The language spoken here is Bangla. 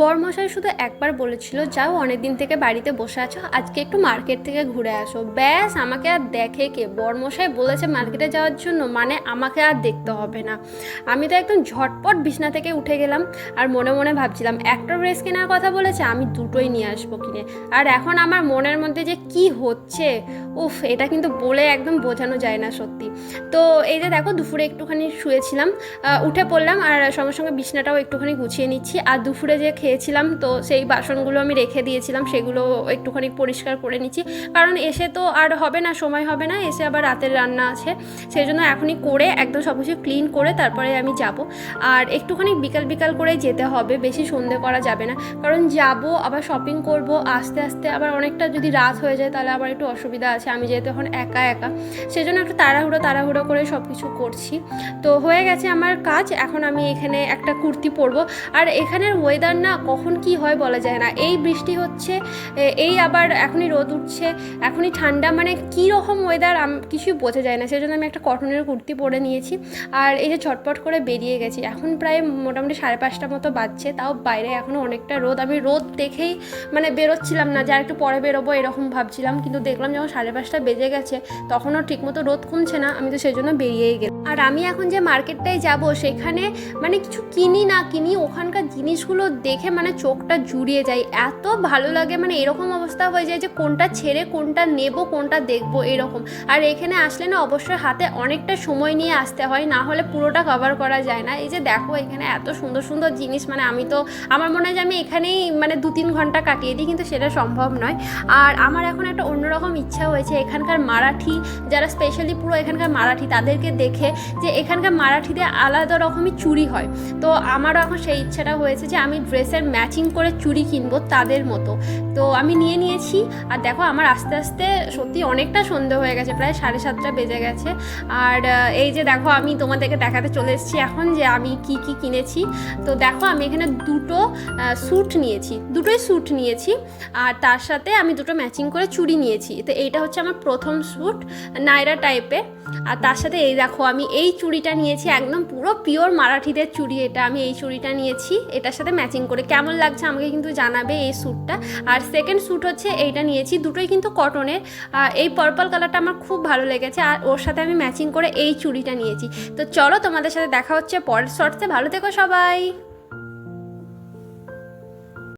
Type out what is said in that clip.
বরমশাই শুধু একবার বলেছিল, যাও অনেক দিন থেকে বাড়িতে বসে আছো, আজকে একটু মার্কেট থেকে ঘুরে আসো। ব্যাস, আমাকে আর দেখে কে? বরমশাই বলেছে মার্কেটে যাওয়ার জন্য, মানে আমাকে আর দেখতে হবে না। আমি তো একদম ঝটপট বিছনা থেকে উঠে গেলাম আর মনে মনে ভাবছিলাম একটা ড্রেস কেনার কথা বলেছে, আমি দুটোই নিয়ে আসবো কিনে। আর এখন আমার মনের মধ্যে যে কি হচ্ছে, উফ, এটা কিন্তু বলে একদম বোঝানো যায় না সত্যি। তো এই যে দেখো, দুপুরে একটুখানি শুয়েছিলাম, উঠে পড়লাম আর সঙ্গে সঙ্গে বিছনাটাও একটুখানি গুছিয়ে নিচ্ছি। আর দুপুরে যে খেয়েছিলাম তো সেই বাসনগুলো আমি রেখে দিয়েছিলাম, সেগুলো একটুখানি পরিষ্কার করে নিচ্ছি, কারণ এসে তো আর হবে না, সময় হবে না, এসে আবার রাতের রান্না আছে, সেই জন্য এখনই করে একদম সব কিছু ক্লিন করে তারপরে আমি যাব। আর একটুখানি বিকাল বিকাল করে যেতে হবে, বেশি সন্ধে করা যাবে না, কারণ যাব আবার শপিং করব আস্তে আস্তে, আবার অনেকটা যদি রাত হয়ে যায় তাহলে আবার একটু অসুবিধা আছে, আমি যেহেতু এখন একা একা, সেই জন্য একটু তাড়াহুড়ো করে সব কিছু করছি। তো হয়ে গেছে আমার কাজ, এখন আমি এখানে একটা কুর্তি পরবো। আর এখানের ওয়েদার না কখন কি হয় বলা যায় না, এই বৃষ্টি হচ্ছে, এই আবার এখনই রোদ উঠছে, এখনই ঠান্ডা, মানে কী রকম ওয়েদার কিছুই বোঝা যায় না, সেই জন্য আমি একটা কটনের কুর্তি পরে নিয়েছি। আর এই যে ঝটপট করে বেরিয়ে গেছি, এখন প্রায় মোটামুটি 5:30 মতো বাজছে, তাও বাইরে এখনও অনেকটা রোদ। আমি রোদ দেখেই মানে বেরোচ্ছিলাম না, যে আর একটু পরে বেরোবো এরকম ভাবছিলাম, কিন্তু দেখলাম যখন 5:30 বেজে গেছে তখনও ঠিকমতো রোদ কমছে না, আমি তো সেই জন্য বেরিয়েই গেলাম। আর আমি এখন যে মার্কেটটায় যাব সেখানে মানে কিছু কিনি না কিনি, ওখানকার জিনিসগুলো দেখে মানে চোখটা জুড়িয়ে যায়, এত ভালো লাগে, মানে এরকম অবস্থা হয়ে যায় যে কোনটা ছেড়ে কোনটা নেব, কোনটা দেখবো এরকম। আর এখানে আসলে না অবশ্যই হাতে অনেকটা সময় নিয়ে আসতে হয়, না হলে পুরোটা কভার করা যায় না। এই যে দেখো এখানে এত সুন্দর সুন্দর জিনিস, মানে আমি তো আমার মনে হয় যে আমি এখানেই মানে 2-3 ঘন্টা কাটিয়ে দিই, কিন্তু সেটা সম্ভব নয়। আর আমার এখন একটা অন্যরকম ইচ্ছা হয়েছে এখানকার মারাঠি, যারা স্পেশালি পুরো এখানকার মারাঠি, তাদেরকে দেখে, যে এখানকার মারাঠিদের আলাদা রকমই চুড়ি হয়, তো আমারও এখন সেই ইচ্ছাটা হয়েছে যে আমি ড্রেসের ম্যাচিং করে চুড়ি কিনবো তাদের মতো। তো আমি নিয়ে নিয়েছি। আর দেখো আমার আস্তে আস্তে সত্যি অনেকটা সন্ধে হয়ে গেছে, প্রায় 7:30 বেজে গেছে। আর এই যে দেখো আমি তোমাদেরকে দেখাতে চলে এসেছি এখন যে আমি কি কি কিনেছি। তো দেখো আমি এখানে দুটোই স্যুট নিয়েছি, আর তার সাথে আমি দুটো ম্যাচিং করে চুড়ি নিয়েছি। তো এইটা হচ্ছে আমার প্রথম স্যুট, নায়রা টাইপের। আর তার সাথে এই দেখো আমি এই চুড়িটা নিয়েছি, একদম পুরো পিওর মারাঠিদের চুড়ি এটা, আমি এই চুড়িটা নিয়েছি এটার সাথে ম্যাচিং করে। কেমন লাগছে আমাকে কিন্তু জানাবে এই স্যুটটা। আর সেকেন্ড স্যুট হচ্ছে এইটা নিয়েছি, দুটোই কিন্তু কটনের। এই পার্পল কালারটা আমার খুব ভালো লেগেছে, আর ওর সাথে আমি ম্যাচিং করে এই চুড়িটা নিয়েছি। তো চলো তোমাদের সাথে দেখা হচ্ছে পরের শর্টসে, ভালো থেকো সবাই।